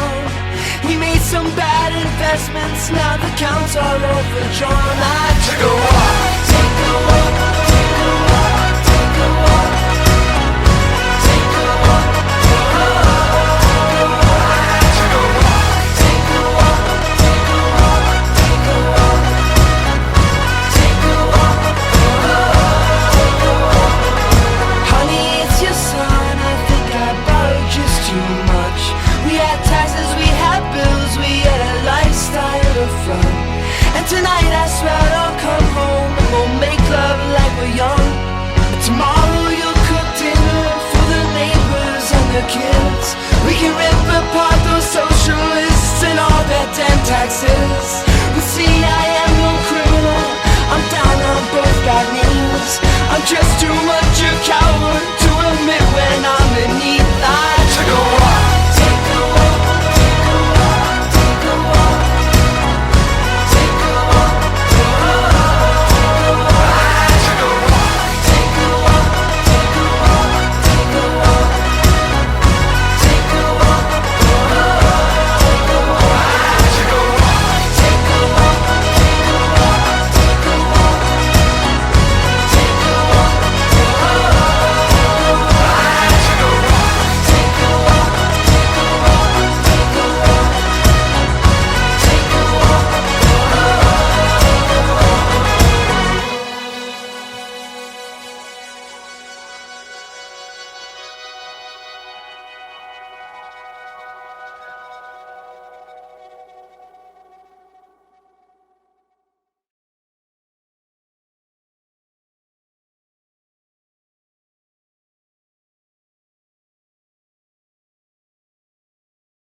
on. We made some bad investments, now the counts are overdrawn. I took a walk, take a walk, take a walk, take a walk, take a walk, take a walk. I took a walk, take a walk, take a walk, take a walk, take a walk, take a walk. Honey, it's your son, I think I borrowed just too much. We had taxes, we had bills, we had a lifestyle to run. And tonight I swear I'll come home and we'll make love like we're young. But tomorrow you'll cook dinner for the neighbors and the kids.